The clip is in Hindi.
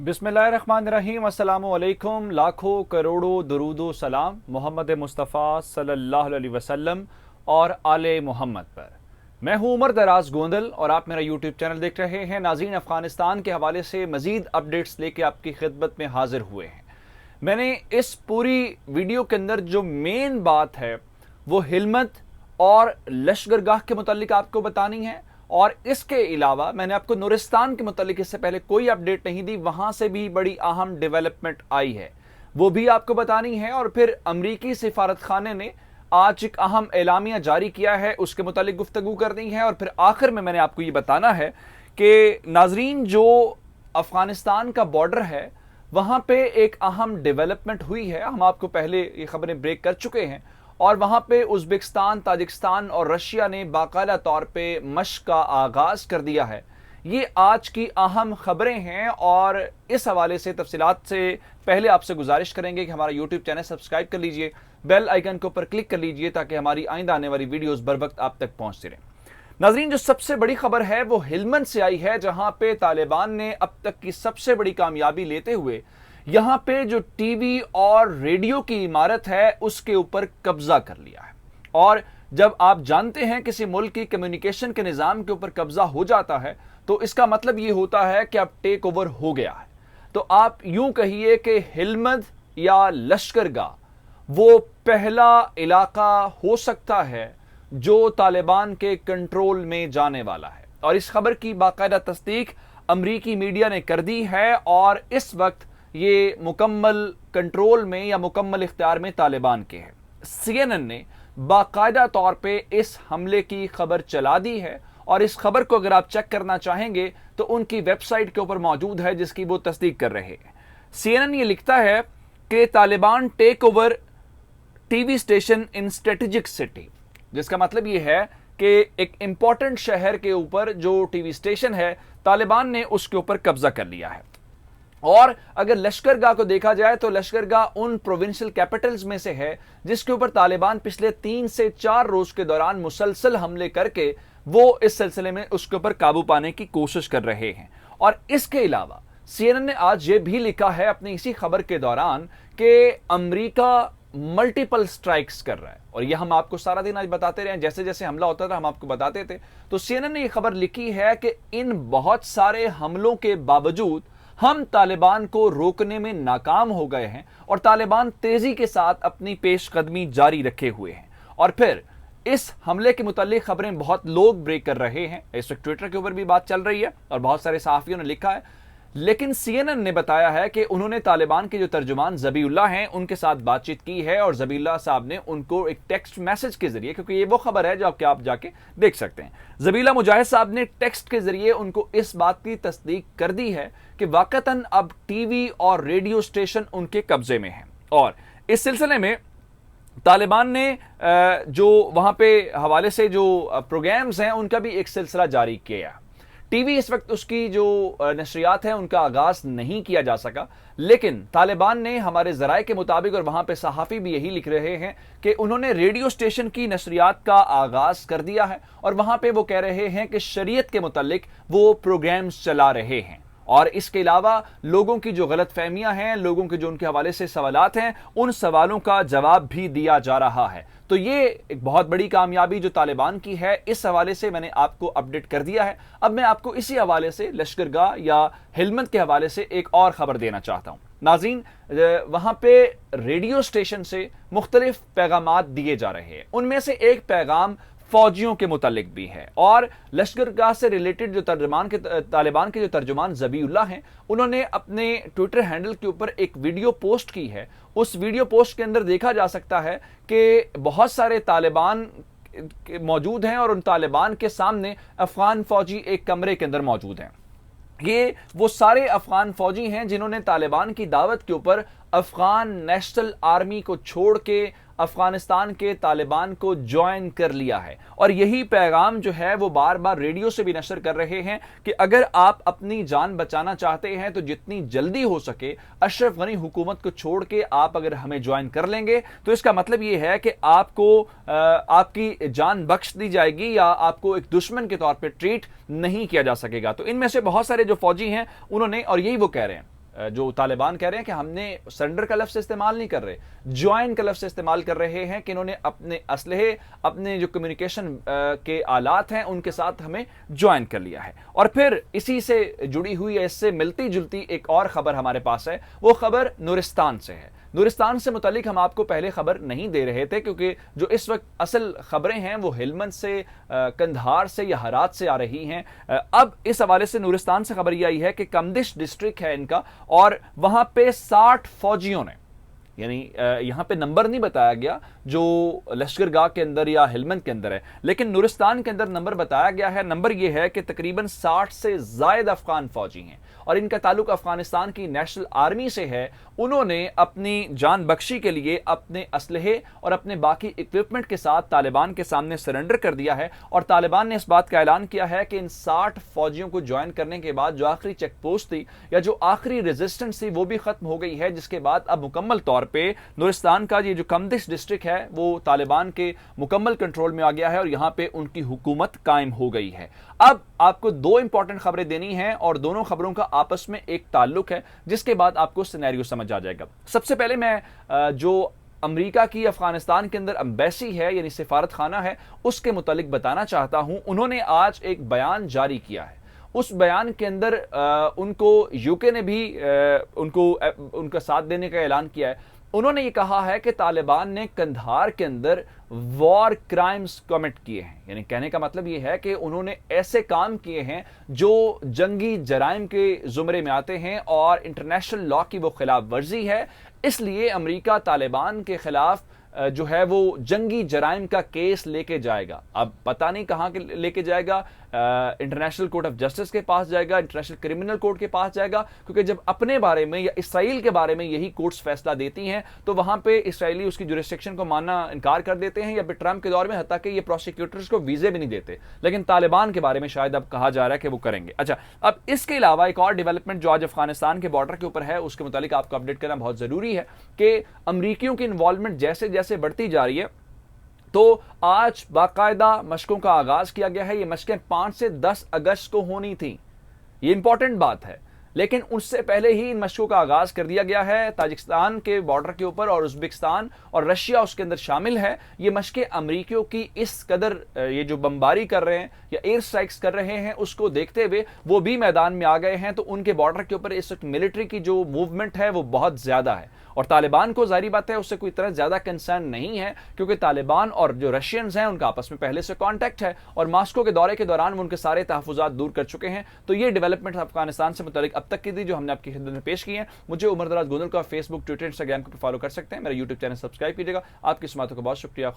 बिस्मिल्लाहिर्रहमानिर्रहीम, अस्सलामु अलैकुम। लाखों करोड़ों दुरूदो सलाम मोहम्मद मुस्तफ़ा सल्लल्लाहु अलैहि वसल्लम और आले मोहम्मद पर। मैं हूं उमर दराज गोंदल और आप मेरा यूट्यूब चैनल देख रहे हैं। नाज़रीन, अफ़गानिस्तान के हवाले से मज़ीद अपडेट्स लेके आपकी खिदमत में हाजिर हुए हैं। मैंने इस पूरी वीडियो के अंदर जो मेन बात है वो हिलमत और लश्करगाह के मुतालिक आपको बतानी है, और इसके अलावा मैंने आपको नूरिस्तान के मुतालिक इससे पहले कोई अपडेट नहीं दी, वहां से भी बड़ी अहम डेवलपमेंट आई है, वो भी आपको बतानी है। और फिर अमरीकी सिफारत खाने ने आज एक अहम एलामिया जारी किया है, उसके मुतालिक गुफ्तगू करनी है। और फिर आखिर में मैंने आपको ये बताना है कि नाजरीन, जो अफगानिस्तान का बॉर्डर है वहां पे एक अहम डेवलपमेंट हुई है। हम आपको पहले ये खबरें ब्रेक कर चुके हैं, और वहां पे उज़्बेकिस्तान, ताजिकिस्तान और रशिया ने बाकायदा तौर पे मशक का आगाज कर दिया है। ये आज की अहम खबरें हैं, और इस हवाले से तफसीलात से पहले आपसे गुजारिश करेंगे कि हमारा यूट्यूब चैनल सब्सक्राइब कर लीजिए, बेल आइकन के ऊपर क्लिक कर लीजिए ताकि हमारी आइंदा आने वाली वीडियोस बर वक्त आप तक पहुंचती रहें। नाजरीन, जो सबसे बड़ी खबर है वो हिलमंद से आई है, जहां पे तालिबान ने अब तक की सबसे बड़ी कामयाबी लेते हुए यहां पे जो टीवी और रेडियो की इमारत है उसके ऊपर कब्जा कर लिया है। और जब आप जानते हैं किसी मुल्क की कम्युनिकेशन के निजाम के ऊपर कब्जा हो जाता है तो इसका मतलब यह होता है कि अब टेक ओवर हो गया है। तो आप यूं कहिए कि हिलमंद या लश्करगाह वो पहला इलाका हो सकता है जो तालिबान के कंट्रोल में जाने वाला है, और इस खबर की बाकायदा तस्दीक अमरीकी मीडिया ने कर दी है, और इस वक्त ये मुकम्मल कंट्रोल में या मुकम्मल इख्तियार में तालिबान के है। CNN ने बाकायदा तौर पे इस हमले की खबर चला दी है, और इस खबर को अगर आप चेक करना चाहेंगे तो उनकी वेबसाइट के ऊपर मौजूद है, जिसकी वो तस्दीक कर रहे हैं। CNN ये लिखता है कि Taliban take over TV station in strategic city, जिसका मतलब ये है कि एक इंपॉर्टेंट शहर के ऊपर जो टीवी स्टेशन है तालिबान ने उसके ऊपर कब्जा कर लिया है। और अगर लश्करगाह को देखा जाए तो लश्करगाह उन प्रोविंशियल कैपिटल्स में से है जिसके ऊपर तालिबान पिछले 3 से 4 रोज के दौरान मुसलसल हमले करके वो इस सिलसिले में उसके ऊपर काबू पाने की कोशिश कर रहे हैं। और इसके अलावा CNN ने आज ये भी लिखा है अपनी इसी खबर के दौरान कि अमेरिका मल्टीपल स्ट्राइक्स कर रहा है, और यह हम आपको सारा दिन आज बताते रहे, जैसे जैसे हमला होता था हम आपको बताते थे। तो CNN ने यह खबर लिखी है कि इन बहुत सारे हमलों के बावजूद हम तालिबान को रोकने में नाकाम हो गए हैं, और तालिबान तेजी के साथ अपनी पेशकदमी जारी रखे हुए हैं। और फिर इस हमले के मुतालिक खबरें बहुत लोग ब्रेक कर रहे हैं, इस वक्त ट्विटर के ऊपर भी बात चल रही है और बहुत सारे सहाफियों ने लिखा है। लेकिन CNN ने बताया है कि उन्होंने तालिबान के जो तर्जुमान ज़बीउल्लाह हैं उनके साथ बातचीत की है, और ज़बीउल्लाह साहब ने उनको एक टेक्स्ट मैसेज के जरिए, क्योंकि ये वो खबर है जो आप जाके देख सकते हैं, ज़बीउल्लाह मुजाहिद साहब ने टेक्स्ट के जरिए उनको इस बात की तस्दीक कर दी है कि वाकतन अब टीवी और रेडियो स्टेशन उनके कब्जे में हैं। और इस सिलसिले में तालिबान ने जो वहां पे हवाले से जो प्रोग्राम्स हैं उनका भी एक सिलसिला जारी किया। टीवी इस वक्त उसकी जो नशरियात है उनका आगाज नहीं किया जा सका, लेकिन तालिबान ने हमारे जराए के मुताबिक, और वहां पे सहाफ़ी भी यही लिख रहे हैं कि उन्होंने रेडियो स्टेशन की नशरियात का आगाज कर दिया है, और वहां पे वो कह रहे हैं कि शरीयत के मुतालिक वो प्रोग्राम्स चला रहे हैं। और इसके अलावा लोगों की जो गलत फहमियां हैं, लोगों के जो उनके हवाले से सवालात हैं, उन सवालों का जवाब भी दिया जा रहा है। तो ये एक बहुत बड़ी कामयाबी जो तालिबान की है, इस हवाले से मैंने आपको अपडेट कर दिया है। अब मैं आपको इसी हवाले से लश्करगाह या हिलमंद के हवाले से एक और खबर देना चाहता हूं। नाज़रीन, वहां पे रेडियो स्टेशन से मुख्तलिफ पैगामात दिए जा रहे हैं, उनमें से एक पैगाम फौजियों के मुतालिक भी है, और लश्करगाह से रिलेटेड जो तालिबान के जो तर्जुमान ज़बीउल्लाह हैं उन्होंने अपने ट्विटर हैंडल के ऊपर एक वीडियो पोस्ट की है। उस वीडियो पोस्ट के अंदर देखा जा सकता है कि बहुत सारे तालिबान मौजूद हैं, और उन तालिबान के सामने अफगान फौजी एक कमरे के अंदर मौजूद हैं। ये वो सारे अफगान फौजी हैं जिन्होंने तालिबान की दावत के ऊपर अफगान नेशनल आर्मी को छोड़ के अफगानिस्तान के तालिबान को ज्वाइन कर लिया है। और यही पैगाम जो है वो बार बार रेडियो से भी नशर कर रहे हैं कि अगर आप अपनी जान बचाना चाहते हैं तो जितनी जल्दी हो सके अशरफ गनी हुकूमत को छोड़ के आप अगर हमें ज्वाइन कर लेंगे तो इसका मतलब ये है कि आपको आपकी जान बख्श दी जाएगी या आपको एक दुश्मन के तौर पर ट्रीट नहीं किया जा सकेगा। तो इनमें से बहुत सारे जो फौजी हैं उन्होंने, और यही वो कह रहे हैं जो तालिबान कह रहे हैं कि हमने सरेंडर का लफ्ज़ इस्तेमाल नहीं कर रहे, ज्वाइन का लफ्ज़ इस्तेमाल कर रहे हैं कि इन्होंने अपने असलहे, अपने जो कम्युनिकेशन के आलात हैं उनके साथ हमें ज्वाइन कर लिया है। और फिर इसी से जुड़ी हुई, इससे मिलती जुलती एक और ख़बर हमारे पास है, वो ख़बर नूरिस्तान से है। नूरिस्तान से मुतालिक हम आपको पहले खबर नहीं दे रहे थे क्योंकि जो इस वक्त असल खबरें हैं वो हेलमंद से, कंधार से या हरात से आ रही हैं। अब इस हवाले से नूरिस्तान से खबर यह आई है कि कमदिश डिस्ट्रिक्ट है इनका, और वहां पे 60 फौजियों ने, यानी यहां पे नंबर नहीं बताया गया जो लश्करगाह के अंदर या हेलमंद के अंदर है, लेकिन नूरिस्तान के अंदर नंबर बताया गया है। नंबर यह है कि तकरीबन 60 से ज्यादा अफगान फौजी हैं और इनका ताल्लुक अफगानिस्तान की नेशनल आर्मी से है। उन्होंने अपनी जान बख्शी के लिए अपने असलहे और अपने बाकी इक्विपमेंट के साथ तालिबान के सामने सरेंडर कर दिया है, और तालिबान ने इस बात का ऐलान किया है कि इन 60 फौजियों को ज्वाइन करने के बाद जो आखिरी चेक पोस्ट थी या जो आखिरी रेजिस्टेंस थी वो भी खत्म हो गई है, जिसके बाद अब मुकम्मल तौर पे नूरिस्तान का ये जो कमदिश डिस्ट्रिक्ट है वो तालिबान के मुकम्मल कंट्रोल में आ गया है और यहां पे उनकी हुकूमत कायम हो गई है। अब आपको दो इंपॉर्टेंट खबरें देनी हैं और दोनों खबरों का आपस में एक ताल्लुक है, जिसके बाद आपको सिनेरियो समझ आ जाएगा। सबसे पहले मैं जो अमेरिका की अफगानिस्तान के अंदर एम्बेसी है, यानी सिफारत खाना है, उसके मुतालिक बताना चाहता हूं। उन्होंने आज एक बयान जारी किया है। उस बयान के अंदर उनको यूके ने भी उनका साथ देने का ऐलान किया है। उन्होंने ये कहा है कि तालिबान ने कंधार के अंदर वॉर क्राइम्स कमिट किए हैं, यानी कहने का मतलब ये है कि उन्होंने ऐसे काम किए हैं जो जंगी जराइम के जुमरे में आते हैं और इंटरनेशनल लॉ की वो खिलाफ वर्जी है। इसलिए अमेरिका तालिबान के खिलाफ जो है वो जंगी जराइम का केस लेके जाएगा। अब पता नहीं कहां के लेके जाएगा, इंटरनेशनल कोर्ट ऑफ जस्टिस के पास जाएगा, इंटरनेशनल क्रिमिनल कोर्ट के पास जाएगा, क्योंकि जब अपने बारे में या इसराइल के बारे में यही कोर्ट्स फैसला देती हैं तो वहां पे इसराइली उसकी जुरिस्डिक्शन को मानना इनकार कर देते हैं, या फिर ट्रंप के दौर में हत्ता कि ये प्रोसिक्यूटर्स को वीजे भी नहीं देते। लेकिन तालिबान के बारे में शायद अब कहा जा रहा है कि वो करेंगे। अच्छा, अब इसके अलावा एक और डेवलपमेंट जो आज अफगानिस्तान के बॉर्डर के ऊपर है उसके मुतालिक आपको अपडेट करना बहुत जरूरी है कि अमरीकियों की इन्वॉल्वमेंट जैसे जैसे बढ़ती जा रही है, तो आज बाकायदा मशकों का आगाज किया गया है। ये मशकें 5 से 10 अगस्त को होनी थी, ये इंपॉर्टेंट बात है, लेकिन उससे पहले ही इन मशकों का आगाज कर दिया गया है। ताजिकिस्तान के बॉर्डर के ऊपर और उज्बेकिस्तान और रशिया उसके अंदर शामिल है। ये मशकें अमरीकियों की इस कदर ये जो बमबारी कर रहे हैं या एयर स्ट्राइक्स कर रहे हैं उसको देखते हुए वो भी मैदान में आ गए हैं, तो उनके बॉर्डर के ऊपर इस वक्त मिलिट्री की जो मूवमेंट है वो बहुत ज्यादा है। और तालिबान को जाहिर बात है उससे कोई तरह ज्यादा कंसर्न नहीं है, क्योंकि तालिबान और जो रशियंस हैं उनका आपस में पहले से कांटेक्ट है और मॉस्को के दौरे के दौरान वो उनके सारे तहफुजात दूर कर चुके हैं। तो ये डेवलपमेंट अफगानिस्तान से मुतालिक अब तक की थी जो हमने आपकी खिदमत में पेश की है। मुझे उमर दराज गोंदल का फेसबुक, ट्विटर, इंस्टाग्राम पर फॉलो कर सकते हैं। मेरा यूट्यूब चैनल सब्सक्राइब कीजिएगा। आपकी समातों का बहुत शुक्रिया।